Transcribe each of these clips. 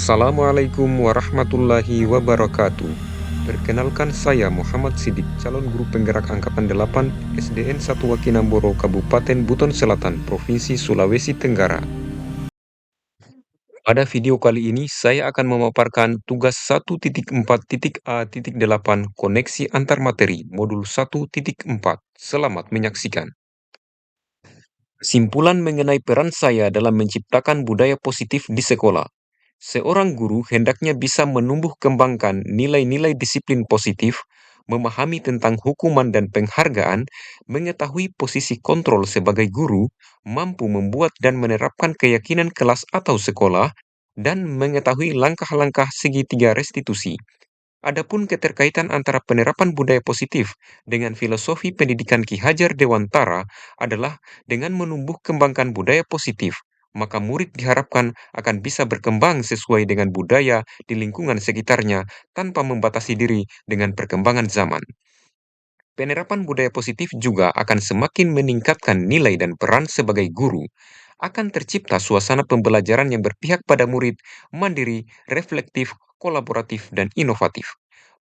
Assalamualaikum warahmatullahi wabarakatuh. Perkenalkan saya Muhammad Sidik, calon guru penggerak angkatan 8 SDN 1 Wakinamboro, Kabupaten Buton Selatan, Provinsi Sulawesi Tenggara. Pada video kali ini, saya akan memaparkan tugas 1.4.A.8 Koneksi Antar Materi, Modul 1.4. Selamat menyaksikan. Kesimpulan mengenai peran saya dalam menciptakan budaya positif di sekolah. Seorang guru hendaknya bisa menumbuh kembangkan nilai-nilai disiplin positif, memahami tentang hukuman dan penghargaan, mengetahui posisi kontrol sebagai guru, mampu membuat dan menerapkan keyakinan kelas atau sekolah, dan mengetahui langkah-langkah segitiga restitusi. Adapun keterkaitan antara penerapan budaya positif dengan filosofi pendidikan Ki Hajar Dewantara adalah dengan menumbuh kembangkan budaya positif, maka murid diharapkan akan bisa berkembang sesuai dengan budaya di lingkungan sekitarnya tanpa membatasi diri dengan perkembangan zaman. Penerapan budaya positif juga akan semakin meningkatkan nilai dan peran sebagai guru. Akan tercipta suasana pembelajaran yang berpihak pada murid, mandiri, reflektif, kolaboratif, dan inovatif.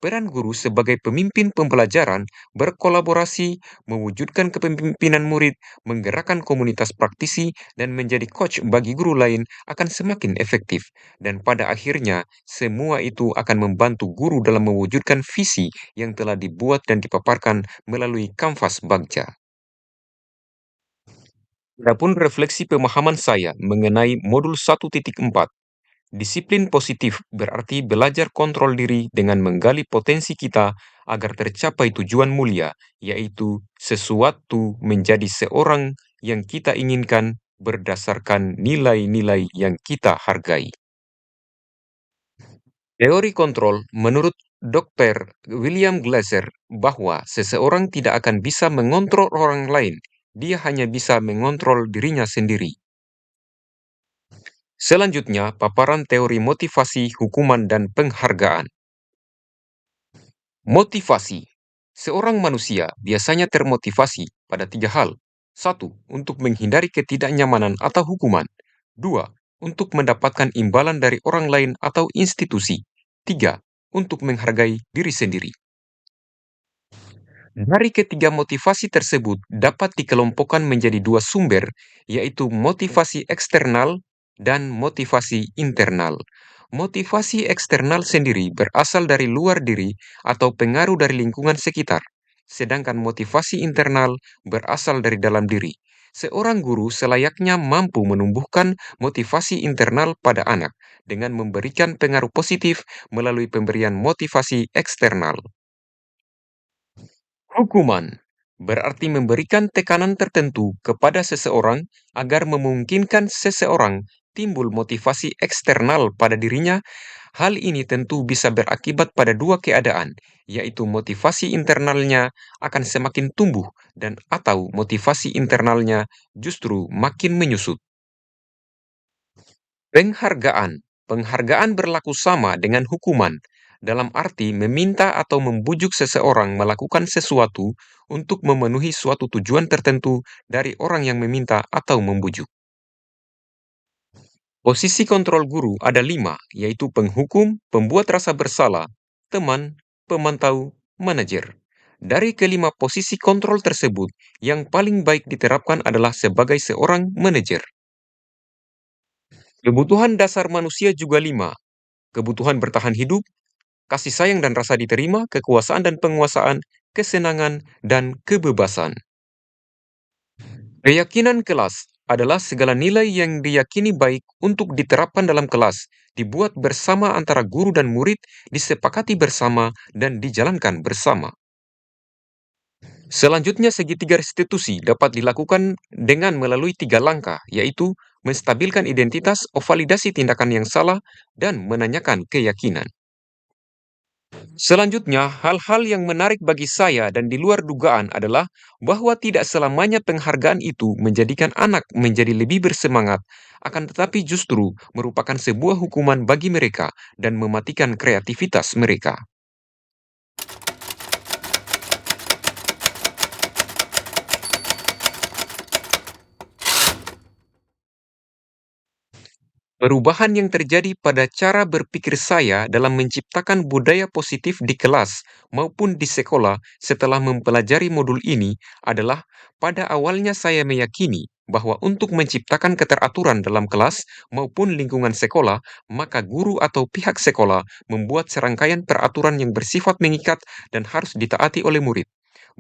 Peran guru sebagai pemimpin pembelajaran, berkolaborasi, mewujudkan kepemimpinan murid, menggerakkan komunitas praktisi, dan menjadi coach bagi guru lain akan semakin efektif. Dan pada akhirnya, semua itu akan membantu guru dalam mewujudkan visi yang telah dibuat dan dipaparkan melalui kanvas bagja. Adapun refleksi pemahaman saya mengenai modul 1.4. Disiplin positif berarti belajar kontrol diri dengan menggali potensi kita agar tercapai tujuan mulia, yaitu sesuatu menjadi seorang yang kita inginkan berdasarkan nilai-nilai yang kita hargai. Teori kontrol menurut Dr. William Glasser bahwa seseorang tidak akan bisa mengontrol orang lain, dia hanya bisa mengontrol dirinya sendiri. Selanjutnya, paparan teori motivasi, hukuman, dan penghargaan. Motivasi. Seorang manusia biasanya termotivasi pada 3 hal. 1. Untuk menghindari ketidaknyamanan atau hukuman. 2. Untuk mendapatkan imbalan dari orang lain atau institusi. 3. Untuk menghargai diri sendiri. Dari ketiga motivasi tersebut dapat dikelompokkan menjadi 2 sumber, yaitu motivasi eksternal dan motivasi internal. Motivasi eksternal sendiri berasal dari luar diri atau pengaruh dari lingkungan sekitar, sedangkan motivasi internal berasal dari dalam diri. Seorang guru selayaknya mampu menumbuhkan motivasi internal pada anak dengan memberikan pengaruh positif melalui pemberian motivasi eksternal. Hukuman berarti memberikan tekanan tertentu kepada seseorang agar memungkinkan seseorang timbul motivasi eksternal pada dirinya. Hal ini tentu bisa berakibat pada 2 keadaan, yaitu motivasi internalnya akan semakin tumbuh dan atau motivasi internalnya justru makin menyusut. Penghargaan. Penghargaan berlaku sama dengan hukuman, dalam arti meminta atau membujuk seseorang melakukan sesuatu untuk memenuhi suatu tujuan tertentu dari orang yang meminta atau membujuk. Posisi kontrol guru ada 5, yaitu penghukum, pembuat rasa bersalah, teman, pemantau, manajer. Dari kelima posisi kontrol tersebut, yang paling baik diterapkan adalah sebagai seorang manajer. Kebutuhan dasar manusia juga 5. Kebutuhan bertahan hidup, kasih sayang dan rasa diterima, kekuasaan dan penguasaan, kesenangan, dan kebebasan. Keyakinan kelas adalah segala nilai yang diyakini baik untuk diterapkan dalam kelas, dibuat bersama antara guru dan murid, disepakati bersama, dan dijalankan bersama. Selanjutnya, segitiga restitusi dapat dilakukan dengan melalui 3 langkah, yaitu menstabilkan identitas, validasi tindakan yang salah, dan menanyakan keyakinan. Selanjutnya, hal-hal yang menarik bagi saya dan di luar dugaan adalah bahwa tidak selamanya penghargaan itu menjadikan anak menjadi lebih bersemangat, akan tetapi justru merupakan sebuah hukuman bagi mereka dan mematikan kreativitas mereka. Perubahan yang terjadi pada cara berpikir saya dalam menciptakan budaya positif di kelas maupun di sekolah setelah mempelajari modul ini adalah pada awalnya saya meyakini bahwa untuk menciptakan keteraturan dalam kelas maupun lingkungan sekolah, maka guru atau pihak sekolah membuat serangkaian peraturan yang bersifat mengikat dan harus ditaati oleh murid.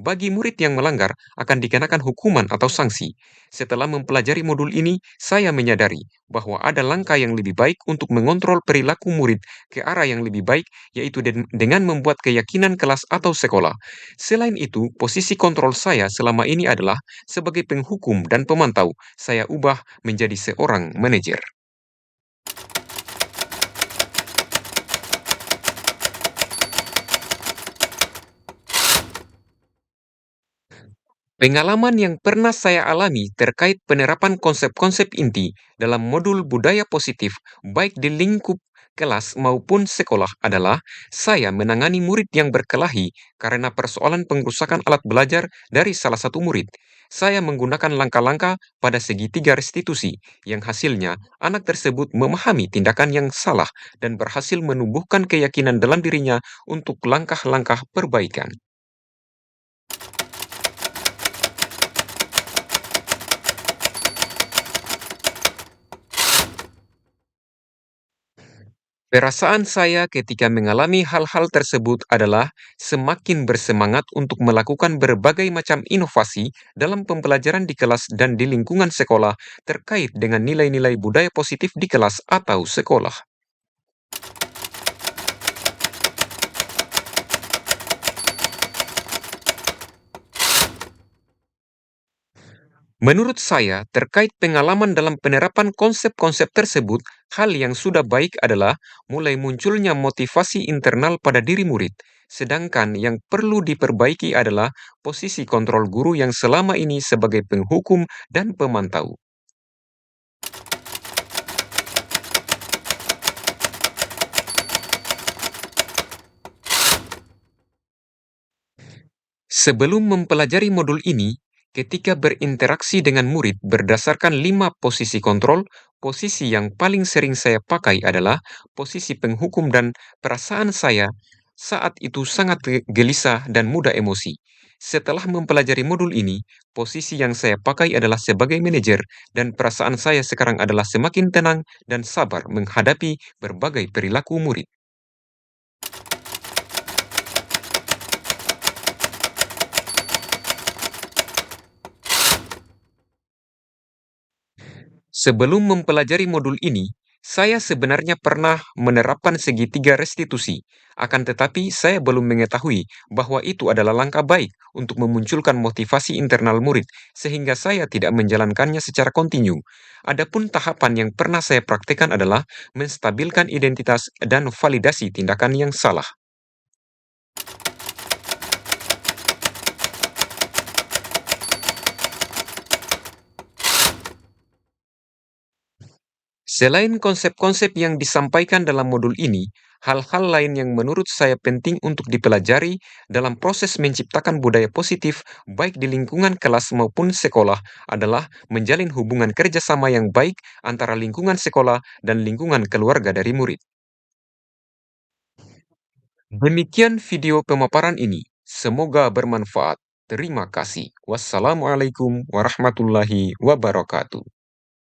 Bagi murid yang melanggar, akan dikenakan hukuman atau sanksi. Setelah mempelajari modul ini, saya menyadari bahwa ada langkah yang lebih baik untuk mengontrol perilaku murid ke arah yang lebih baik, yaitu dengan membuat keyakinan kelas atau sekolah. Selain itu, posisi kontrol saya selama ini adalah sebagai penghukum dan pemantau. Saya ubah menjadi seorang manajer. Pengalaman yang pernah saya alami terkait penerapan konsep-konsep inti dalam modul budaya positif, baik di lingkup kelas maupun sekolah, adalah saya menangani murid yang berkelahi karena persoalan pengrusakan alat belajar dari salah satu murid. Saya menggunakan langkah-langkah pada segitiga restitusi, yang hasilnya anak tersebut memahami tindakan yang salah dan berhasil menumbuhkan keyakinan dalam dirinya untuk langkah-langkah perbaikan. Perasaan saya ketika mengalami hal-hal tersebut adalah semakin bersemangat untuk melakukan berbagai macam inovasi dalam pembelajaran di kelas dan di lingkungan sekolah terkait dengan nilai-nilai budaya positif di kelas atau sekolah. Menurut saya, terkait pengalaman dalam penerapan konsep-konsep tersebut, hal yang sudah baik adalah mulai munculnya motivasi internal pada diri murid. Sedangkan yang perlu diperbaiki adalah posisi kontrol guru yang selama ini sebagai penghukum dan pemantau. Sebelum mempelajari modul ini, ketika berinteraksi dengan murid berdasarkan 5 posisi kontrol, posisi yang paling sering saya pakai adalah posisi penghukum dan perasaan saya saat itu sangat gelisah dan mudah emosi. Setelah mempelajari modul ini, posisi yang saya pakai adalah sebagai manajer dan perasaan saya sekarang adalah semakin tenang dan sabar menghadapi berbagai perilaku murid. Sebelum mempelajari modul ini, saya sebenarnya pernah menerapkan segitiga restitusi. Akan tetapi, saya belum mengetahui bahwa itu adalah langkah baik untuk memunculkan motivasi internal murid, sehingga saya tidak menjalankannya secara kontinu. Adapun tahapan yang pernah saya praktekkan adalah menstabilkan identitas dan validasi tindakan yang salah. Selain konsep-konsep yang disampaikan dalam modul ini, hal-hal lain yang menurut saya penting untuk dipelajari dalam proses menciptakan budaya positif, baik di lingkungan kelas maupun sekolah, adalah menjalin hubungan kerjasama yang baik antara lingkungan sekolah dan lingkungan keluarga dari murid. Demikian video pemaparan ini. Semoga bermanfaat. Terima kasih. Wassalamualaikum warahmatullahi wabarakatuh.